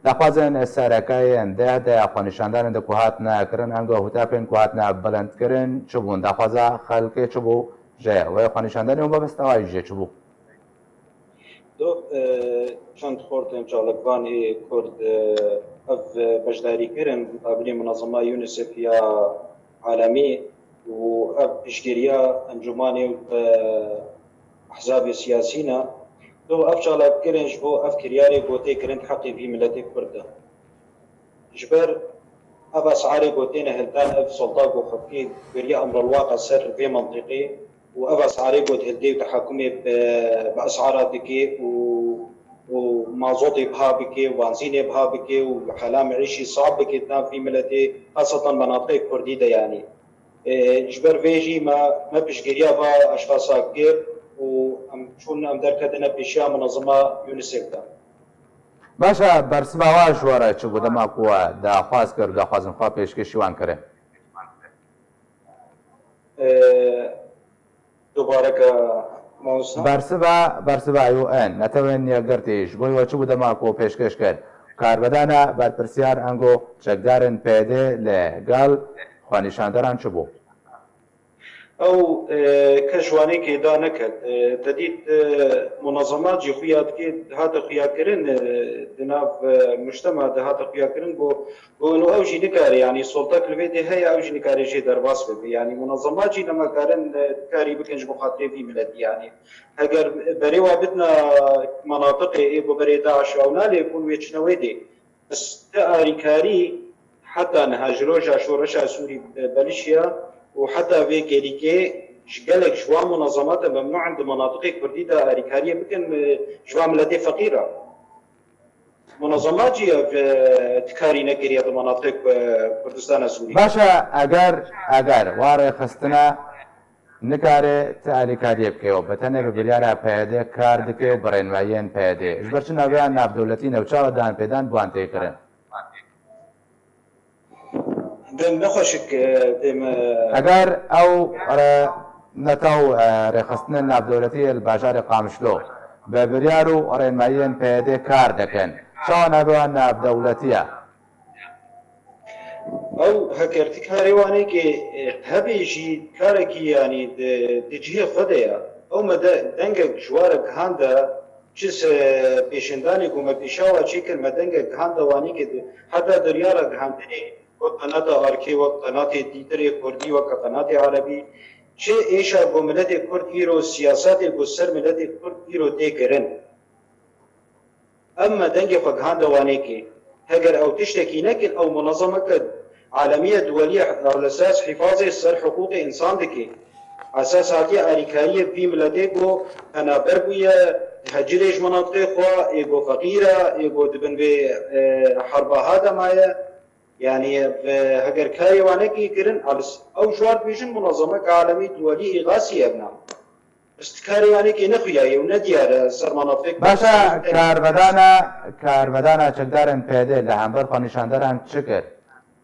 daxwazên serekeyên deh de xwenîşandanên de ku hatine kirin engo hûtepên ku hatine bilindkirin çi bûn? Daxwaza xelkê çi bû ji wê xwenîşandanê û mebestewayî jê çi bû؟ دو چند خورتن چالکوانی کرد اف بجداری کرن قابلی منظمه یونیسف یا عالمی و اف اشگریا انجمانی و احزاب سیاسینا دو اف چالک کرن جبو اف کریاری گوته کرن حقی في ملت کرده جبر اف اسعاری گوتين هلتان اف سلطات وخفي بريا امر الواقع سر في منطقي وأبى أسعاري قد هدي وتحكمي بأسعاراتك ومازوتي بهابك وبنزيني بهابك وحالة معيشي صعب بك في ملتي خاصة مناطق كردية يعني جبر فيجي ما بيشجريا با أشخاص كثير وشون أم دركتنا بيشيا منظمة يونيسيف ده. باشا برسما واش ورا چه بوده ما قوه داخواست کرد داخوازن خواه پیشکشی وان کرده دوباره که برسبا یو ان نتوین یگرتیش بوی و چه بوده ما قوه پیشکش کرد کاربدانه برپرسیار انگو چکدارن پیده لگل خوانیشاندران چه بو او كشواني كي دا نكد تديت منظمات جي خويات كي هذا خويا كرن دناف مجتمع هذا خويا كرن بو انه اوجي نكاري يعني سلطه كلفيدي هي اوجي نكاري جي درباس بي يعني منظمات جي لما كارن كاري بكنج بخاطري في ملتي يعني اگر بري وابدنا مناطق بو بري داعش او نالي يكون ويتشنويدي بس تاري كاري حتى نهاجرو جاشورشا سوري بلشيا وحتى في كيريكي شقالك جوا منظمات ممنوع عند مناطق كردية أريكارية بكن جوا ملتي فقيرة منظمات جي تكاري نكري هذه مناطق كردستان السوري باشا اگر واري خستنا نكاري تأريكارية بكيو بتنه ببريارة پيده كار دكيو برين وعين پيده جبرچن اويان ناب دولتي نوچاو دان پيدان بوان تيكرن دم نخوشك دم اگر او نتاو رخصتن نافدولتی الباجار قامشلو به بریارو رنمایین پیده کار دکن شان ابوان نافدولتیه او هكرتي كاريواني كي هبيجي كاركي يعني تجيه خديا او ما دنگك جوارك هاندا چس پیشندانی کومه پیشاوا چیکل مدنگك هاندا وانی كي حتى دريارك هاندني وقناة اركي وقناة تيتري كردي وقناة عربي چه ايشا بو ملت كرد ايرو سياسات بو سر ملت كرد ايرو تيكرن اما دنگك هاندا وانی كي هجر او تشتكي نكن او منظمه عالميه دوليه على اساس حفاظ سر حقوق انسان دكي اساس هاتي امريكيه في ملتكو انا بربويه هجريش مناطق خوا ايجو فقيره ايجو دبن به حرب هذا مايا يعني هجر كاري وانكي كرن او شوار بيجن منظمه عالميه دوليه اغاثيه ابنا استكاري وانكي نخويا ونديار سر مناطق باشا کاربدانا چکدارن پیده لحنبر خانیشاندارن چکر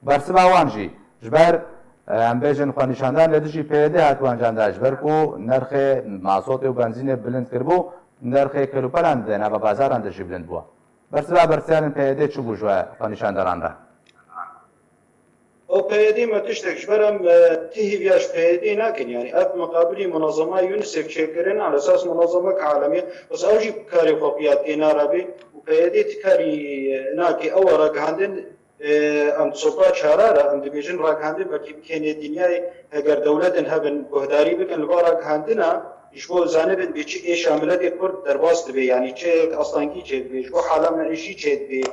برسبا وانجی جبر هم بیجن خانیشاندان لدشی پیده هاتوان جانده جبر کو نرخ مازوت و بنزین بلند کربو نرخ کلوپلان دن و بازاران دشی بلند بوا برسبا برسیان پیده چو بوجوا خانیشانداران را او پیدی ما تشتكش برم تهي بياش پیدی ناكن يعني اب مقابلي منظمه يونيسف شكرين على اساس منظمه عالميه بس اوجي كاري خطيات ناربي وبيدي تكاري ناكي او راك عندن ام سلطات شراره ام ديفيجن راك عندن بكي كيني دنياي اگر دولتن هبن بهداري بكن البارك عندنا يشبو زانبن بيچ ايش عملت كرد درباست بي يعني چه اصلانكي چه بي شو حالا معيشي چه بي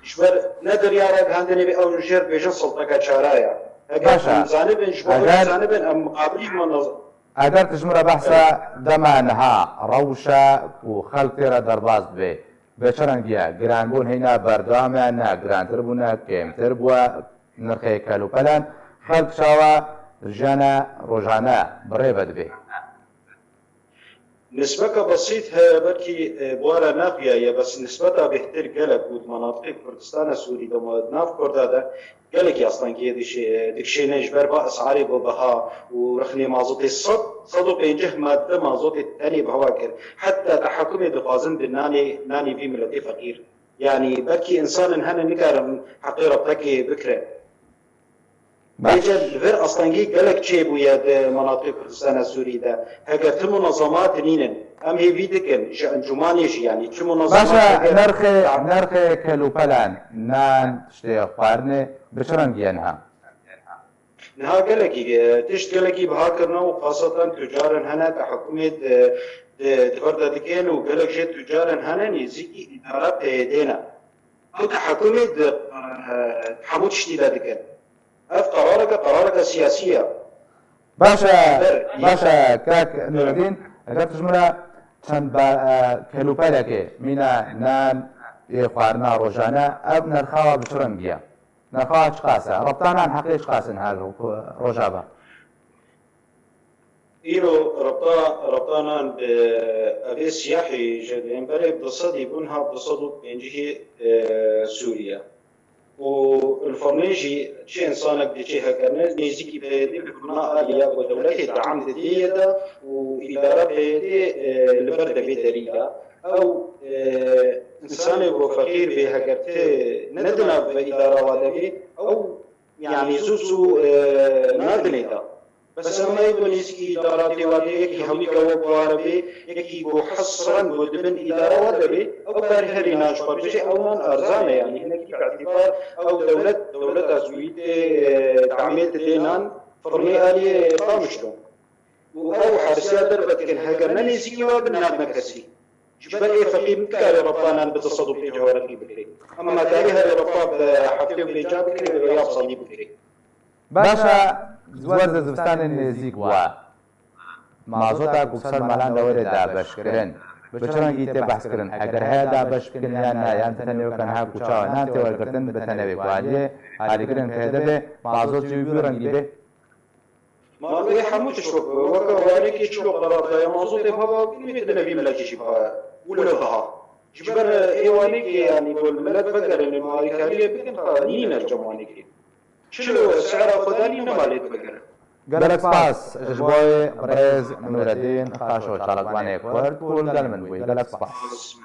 شبر ندر يارك هندني بي او جير بيجن سلطه شرايا باشا زانبن شبو زانبن ام مقابلي منظم اگر تجمره بحثا دمانها روشا و خلق تیرا درباز بی بچرنگیا گران بون هینا بردوامه نه گرانتر بونه کمتر بوا نرخی کلو پلان خلق شاوا جانا روجانا بری بد بی نسبة بسيطة بركي بوارا نافية بس نسبتها بهتر قلق بود مناطق كردستان سوري دما ناف كردادا قلق اصلا كي دكشي نجبر با اسعاري بها ورخني مازوتي صدو بينجه مادة مازوتي الثاني بهواكر حتى تحكمي دخازن بالناني في ملتي فقير يعني بركي انسان هنا نقارن حقيرة بتاكي بكره بيجا غير اصلا قالك شيء بويا مناطق كردستان السوري ده هكا منظمات نينن ام هي فيدكن جمانيش يعني شو منظمات باشا نرخ كلو بلان نان تشتي قارنه بشرنجينها نها قالك تشتغلكي بهاكرنا وخاصة تجارا هنا كحكومة تفرد دكين وقالك شيء تجارا هنا نزيكي ادارات دينا او كحكومة حمود شتيلا دكين اف قرارك سياسيه باشا كاك نور الدين اگر تجمله چند کلوپلکه مینا نان خوارنا روزانه اب نرخوا بچرنگیا نرخوا چقاسه ربطانا حقیقی چقاسن هذا روزابا إيرو ربطانا بأبي سياحي جدين بري بتصد يكونها بتصدق بينجيه سوريا والفرنيجي شيء إنسانك دي شيء هكذا نيزيكي بيدي بكنا آلية ودولتي دعم ديدا وإدارة بيدي لبرد بيدرية أو إنسان فقير بهكذا ندنا بإدارة وادبي أو يعني زوزو نادنيتا بس أما يبون يسكي إدارات وادي يكي همي كواب واربي يكي بو حصرا بدبن إدارة وادبي أو بارهري ناشبا بجي أولا أرزانة يعني هناك باعتبار أو دولة أزويد تعميت دينان فرمي آلي قامشتو أو حرسيا دربت كن هاجرنا نسكي وابننا مكسي جبال إيه فقير مكاري ربطانا بتصدق في جوارك بكري أما كاري هاري ربطاب حفيظ بيجاب بكري برياض صلي بكري باشا زوار زستان نزیک وا مازوتا کوکسر مالان دوره دابش کرن بچرنگی ته بحث کرن اگر ها دابش کرن یا نه یا تنه کن ها کوچا نه ته ور کردن به تنه والی علی کرن پیدا به مازوت جو بیرنگی به ما هو حموت شو وكواري كي شو قرار يا مازوت بابا كلمه النبي ملاكي شي ولا بها جبر ايواني يعني يقول ملك فكر ان الماركاريه بكن قانين الجماني شنو سعر خداني نماليت بقرة قالك سباس جبوي بريز نور الدين خاشو شالقواني كورد بول قال من بوي قالك سباس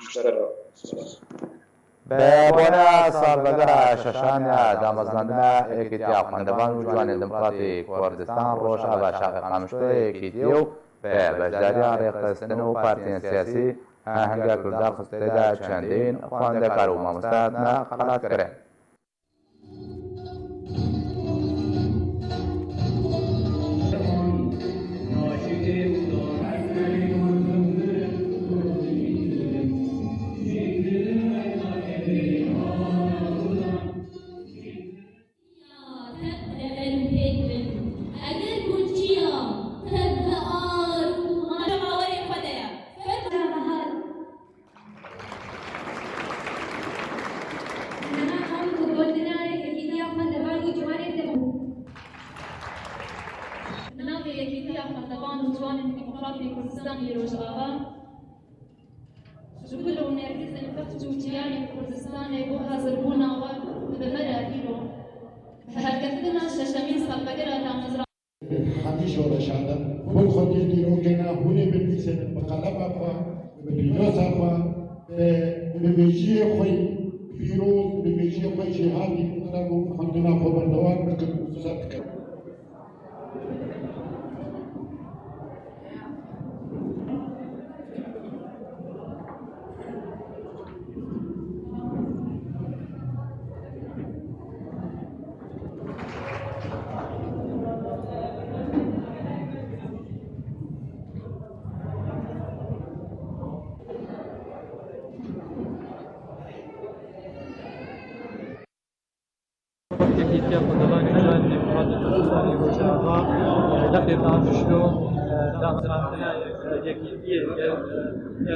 ببونا صار بقرة ششانيا دامزلاندنا اكتيا خاندوان وجوان ديمقراطي كردستان روش ابا شافق قامشتو اكتيو ببجداريا ريقستنو بارتين سياسي هنگا كردار خستيدا چندين خوانده كارو مامستاتنا خلات کرن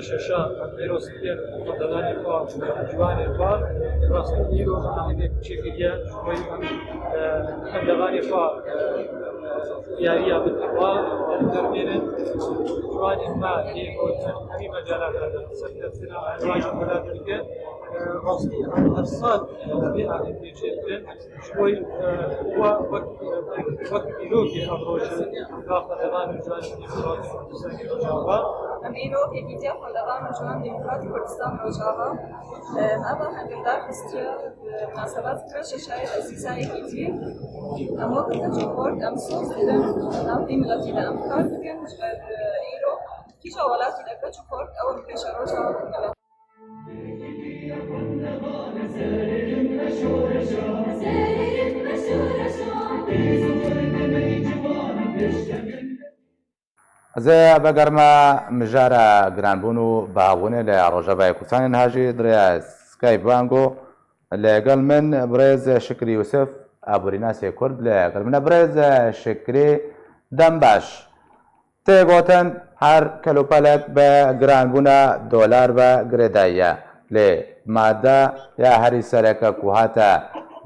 شاشا پیروز کرد خدادانی با جوانی با راستی نیرو همه چیزیه شوی خدادانی با یاریا بتوا درمیان جوانی ما دیگه همین مجالات هست سنا علاج بلاد دیگه راستی ارسال بیا دیگه شوی وقت بیروکی ابروش خدادانی جوانی با اميرو يبيديا خلقان جوان ديمقراطي كردستان روجاوا هذا هنقدر استيا مناسبات كرش شايف أسيسا يكيتي أما كنت جبورد أم صوص أم دي ملاتي لأم كارد كان جبر إيرو كيشا ولاتي لك جبورد أو مكيشا روجاوا زي بقرما مجارة جرانبونو باغوني لرجباي كوسان هاجي دريا سكاي بانجو لقل من بريز شكري يوسف ابو ريناسي كرد لقل من بريز شكري دمباش تيغوتن هر كلوبالك بجرانبونا دولار بجريدايا لمادة يا هري سركا كوهاتا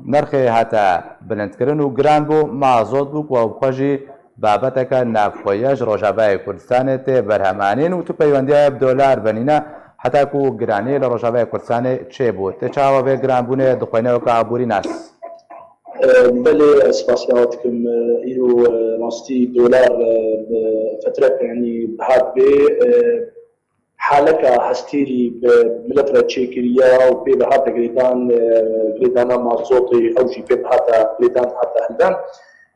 نرخي هاتا بلندكرن وجرانبو معزود بوك وبخجي بابتك نافخوياج روجاباي كردستان تي برهمانين و تو پيونديا بدولار بنينا حتى كو جراني لروجاباي كردستان تشيبو تشاوا به جران بونه دخوينه وكابوري ناس بلي سباسياتكم ايرو راستي دولار فتره يعني بهاد بي حالك هستيري بملترا تشيكريا و بي بهاد جريدانا مازوطي او جي بي بهاد جريدان حتى هلدان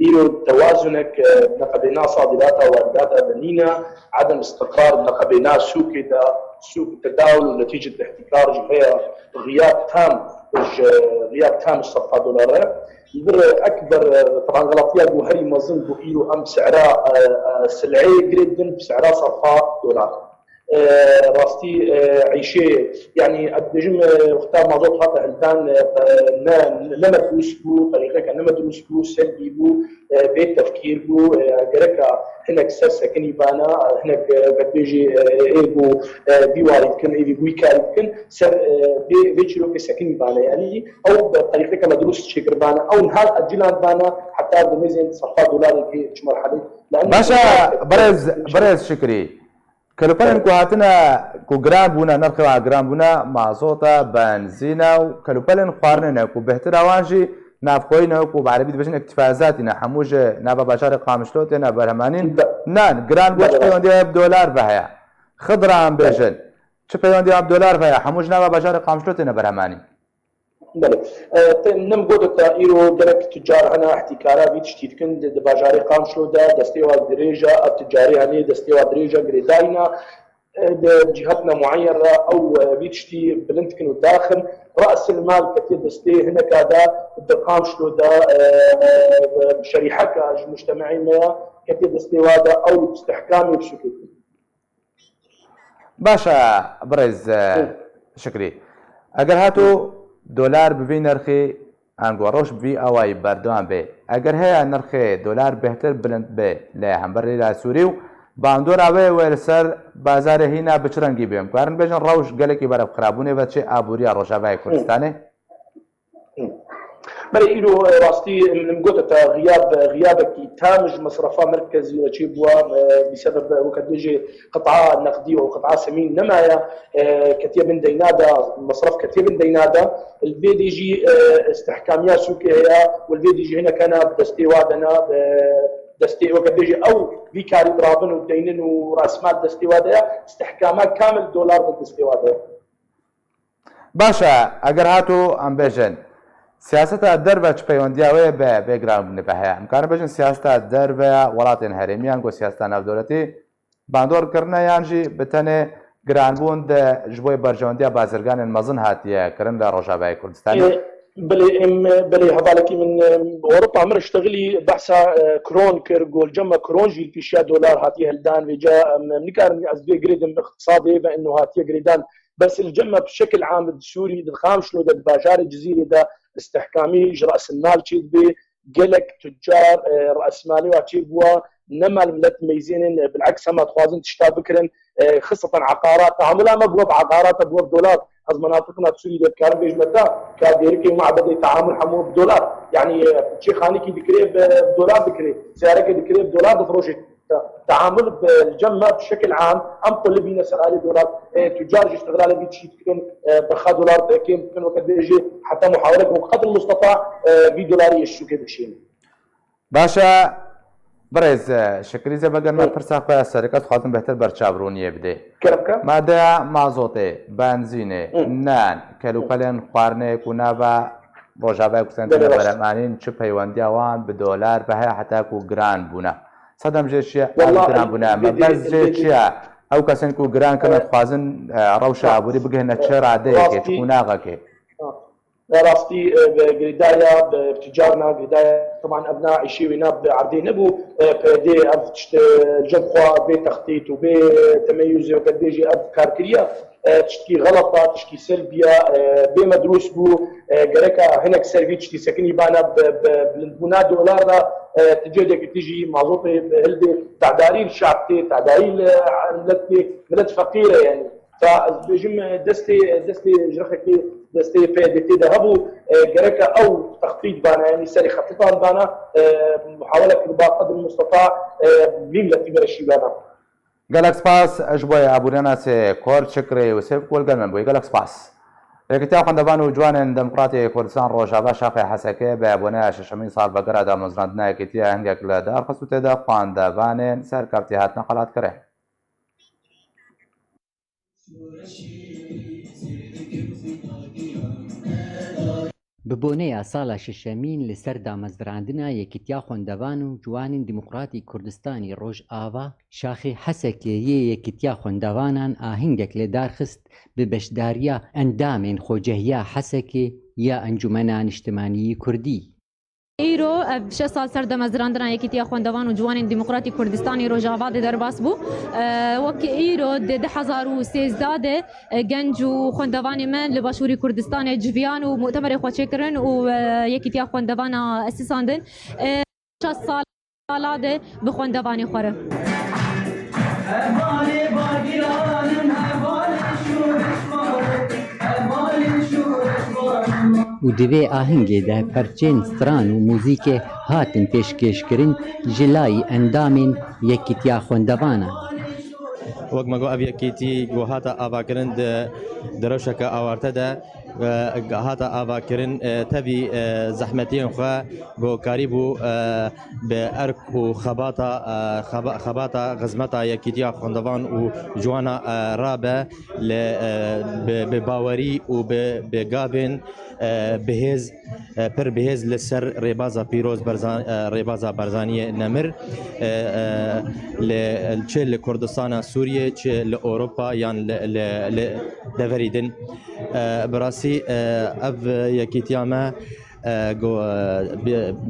إيرو توازنك نقبنا صادراتها وارداتها بنينا عدم استقرار نقبنا سوق التداول نتيجة الاحتكار جهة غياب تام الصفقة دولار يبر أكبر طبعا غلطيات وهري مازن بو إيرو أم سعرها سلعي جريدن بسعرها صفقة دولار راستي عيشي يعني أدجم وقتها موضوع هذا الآن لما دروس بو طريقة كان لما دروس بو سلبي بو بيت تفكير بو جركا هناك سكني بانا هناك بديجي إيبو بيوارد كن إيبي ويكارد كن سر بيجرو كسكني بانا يعني أو بطريقة كما دروس شكر بانا أو نهار أجلان بانا حتى بميزان صفقة دولار في مرحلة باشا برز شكري كلوبالن كو هاتنا كو جرام بونا نرخوا جرام بونا معزوطة بنزينة وكلوبالن خوارننا كو بهتر اوانجي نافخۆینەوەکو بەعەرەبی دەبێژن اکتفازاتینە هەمووش نابە باشارێ قامشلۆتێنە بەرهەمانین نان گران بۆ چ پەیوەندیە دۆلار بەهەیە خضران بێژن چ پەیوەندیە دۆلار بەهەیە هەمووش نابە باشارێ قامشلۆتێنە بەرهەمانی نم گوتە ئیرۆ گەلک تجار هەنا احتیکارا بی تشتی دکن د باژارێ قامشلۆدا دەستێوا درێژە ئە تجاری هەنێ دەستێوا درێژە گرێداینا جهتنا معينة أو بيتشتي بلنتكن وداخل رأس المال كتير دستي هنا كذا الدقام شلو دا شريحة مجتمعين كتير دستي وادا أو استحكامي بشكل باشا برز شكري أجر هاتو دولار بفي نرخي أنقوروش بفي أواي بردوان بي أجر هي نرخي دولار بهتر بلند بي لا هم بري لا سوريو باندور اوه ورسر بازار هینا بچرنگی بیم کارن بجن روش گلکی برای خرابونه و چه آبوریا روشابای کردستانه برای ایرو راستی من قلت غيابك تامج مصرفات مركزي وشي بوا بسبب وكدجي قطعة نقدية وقطعة سمين نمايا كتير من دينادا مصرف كتير من دينادا البي دي جي استحكامية سوكية والبي دي جي هنا كان بدستيوادنا دستي وكدجي او بيكاري ضرابن ودينن وراس مال دستيواده استحكامات كامل دولار دستيواده باشا اگر هاتو ام بيجن سیاست الدربه چ پیوندیاوی به بگرام نبهه امکان بجن سیاست الدربه ولاتن هرمیان گو سیاست ناف دولتی باندور کرنا یانجی بتنه گرانبوند جبوی برجوندیا بازرگان مزن هاتیه کرن لا روجابای کردستان بلي هذالك من اوروبا عمر اشتغلي بحثا كرون كرجول جمع كرون جيل في شيا دولار هاتيه هلدان وجا منكر ازبي جريدن اقتصادي بانه هاتيه جريدان بس الجمع بشكل عام السوري الخامش لو باجار الجزيره ده استحكامي راس المال تشيد بي قلك تجار راس مالي واتشيب بوا نما الملت ميزين بالعكس هم تخوازن تشتابكرن خاصه عقارات تعاملها ما بوب عقارات بوب دولار از مناطقنا تسوري دكار بيج متى كاديركي مع بدي تعامل حمو بدولار يعني شي خاني كي دكري بدولار دكري سعرك دكري بدولار دفروشي تعامل بالجمع بشكل عام ام طلبين سعر دولار تجار يشتغل على بيت شيء تكون بخا دولار كم كان وقت يجي حتى محاوله بقدر المستطاع بدولار يشوكي بشين باشا برز شكري زي بقى ما فرصة الشركات خاطر بهتر برشابرونية بدي ماده مازوتي بنزينه نان كلوكلين خوارنه كونابا روجابا كسنتنا برمانين چه پیوندی اوان به دلار به حتی کو گران بونه صدم جيشيا گران بونه ما بس جيشيا او کسن کو گران کنه خوازن روش ابوري بگهنه چه راده که تكوناغه که راستي بقردايا بتجارنا قردايا طبعا ابناء عيشي ويناب عردين ابو بدي افتشت جبخوا بي تخطيط وبي تميز وقديجي اب كاركريا تشتكي غلطه تشتكي سلبيه بي مدروس بو قريكا هناك سيرفيتش تي سكني بانا بالبونا دولار تجي تجي مازوطي هلدي تعداري الشعبتي تعداري ملت فقيره يعني فبيجم دستي جرخكي دستي بي دي تي ذهبوا جريكا او تخطيط بانا يعني سري خططان بانا محاوله بقدر المستطاع بيملة تبرشي بانا قالك سباس اجبوي ابو ناس كور شكري وسيف كل قلم بوي قالك سباس لكتاب خندبانو جوان ديمقراطي كردستان روجابا شافي حسكي بابونا 600 سال بقرا دا مزرندنا كتيا هنگك لدار خصو تدا خاندبان سر كابتي هات نقلات كره ببونەیە ساڵە شەشەمین لەسەر دامەزراندنە یەکیتیا خوێندەوان و جوانین دیموکراتی کوردستانی ڕۆژئاوا شاخی حەسەکێیە یەکیتیا خوێندەوانان ئاهنگێک لێدارخست بە بەشداریە ئەندامێن خۆجەهیا حەسەکێ یا ئەنجومەنە نیشتمانی کوردی ایرو 6 سال سر دمزراندنا یکیتیا خوندوان و جوان دموکراتی کردستانی روجاوا د درباس بو وک ایرو د 2013 گنج و خوندوان من لباشوری کردستان جویان و مؤتمر خوچکرن و یکیتیا خوندوان اساساندن 6 سال د بخوندوانی خوره و divê ahingê de perçên stran û mûzîkê hatin pêşkêşkirin ji layê endamên yekîtiya xwendevanan. وەک مەگۆ ئەو یەکێتی گۆ هاتە ئاواکردن دەرەوشەکە ئاوارتەدا هاتە ئاواکردن تەوی زەحمەتیان خوا گۆکاری بوو بە ئەرک و خەباتە غزمەتە یەکێتیە خوێندەوان و جوانە ڕابە بە باوەری و بێگابێن بەهێز پر بەهێز لەسەر ڕێبازە پیرۆز ڕێبازە بەرزانیە نەمر چ لە کوردستانە سووریە چ لە ئۆروپا یان لە دەڤەریدن بەڕاستی ئەv یەکێتیامە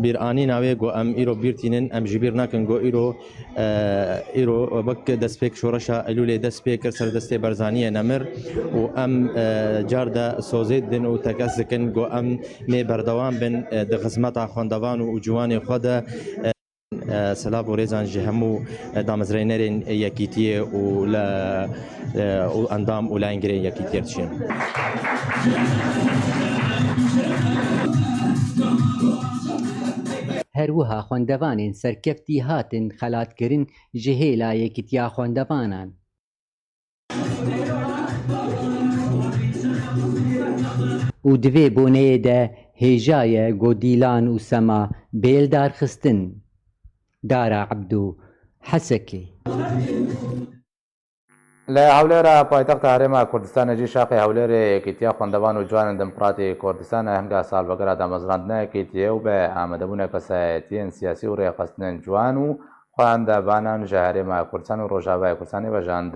بیرانی ناوێ گۆ ئەم ئیرۆ بیرتینن ئەم ژی بیر ناکەن گۆ ئیرۆ وەک دەستپێک شۆڕەشە ئەلولێ دەست پێ کرد سەر دەستێ بەرزانیە نەمر و ئەم جاردە سۆزێت دن و تەکەس دکن گۆ ئەم مێ بەردەوام بن دە خزمەتە خوێندەوان و جوانی خۆدە سلااف و ڕێزان ژ هەموو دامەزرێنەرێن یەکیتیە و ئەندام و لاینگرێ یەکیتێرچین. هەروەها خوێندەوانên سەرکەفتی هاتن خەلاتکردن ji hêla yekîtiya خوێندەوانان. û divê boneyê de hêjaye godîlan û sema bêl darxistin. Dara Ebdû Hesekê لە هەولێرە پایتەختە هەرێما کوردستانەجی شاقی هەولێرە یەکێتیە خوێندەوان و جوانن دموکراتی کوردستانە هەنگا ساڵبەگەرە دامەزراندنە یەکێتیە و بە ئامادەبوونە کەسایەتیان سیاسی و ڕێخستنên جوان و خوێندەوانان ژە هەرێما کوردستان و ڕۆژاوای کوردستانی بەژاند.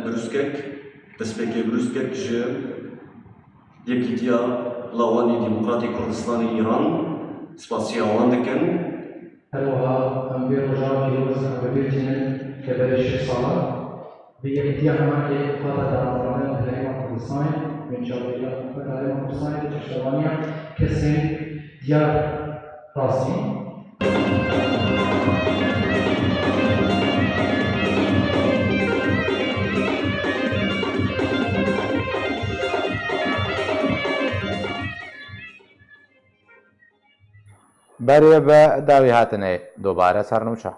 بروسکک دەستپێکی بروسکک ji yekîtiya Lawanê Demokratîk Kurdistanê Îran spasiya wan dikin. Herwiha em vê rojava pîroz bibîrtînin li berê 6 salan bi yekîtiya hemakê hata damezrandin li Herêma Kurdistanê bên çavdêriya Hikûmeta Herêma Kurdistanê bi piştevaniya kesên diyar rastî. بەرێ بە داوی هاتنێ دووبارە سەرنووشە.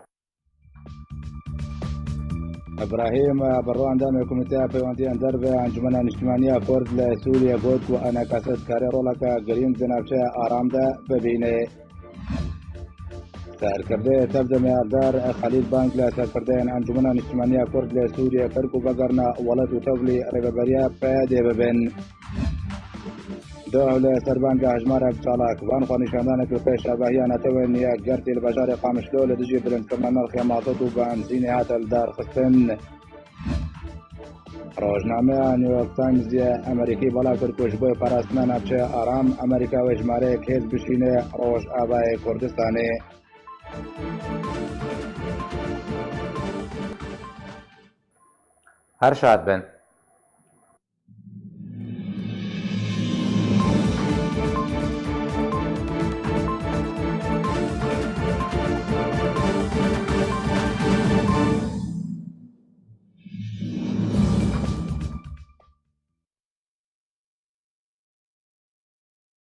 ابراهيم بروان دام كوميتي بيوانتيان دربه انجمن اجتماعيه كورد لسوريا گوت و انا کاسد کاری رولکا گرین جنابچه آرام ده ببینه. سرکرده تبدأ میاردار خلیل بانک لسرکرده انجمن اجتماعيه كورد لسوريا کرکو بگرنا ولد و تولی رببریا پیاده ببین. دولة سربان هجمار بچالاک وان خو نشاندان که پیش اباهیان توین یا گرتی البشار قامشلو لدجی برند کمان الخیاماتات و بنزین هاتل دار خستن. روزنامه نیویورک تایمز امریکی بالا کرد که جبوی پاراستنا نبچه آرام امریکا و اجماره کهز بشینه روش آبای کردستانه. هر شاد بن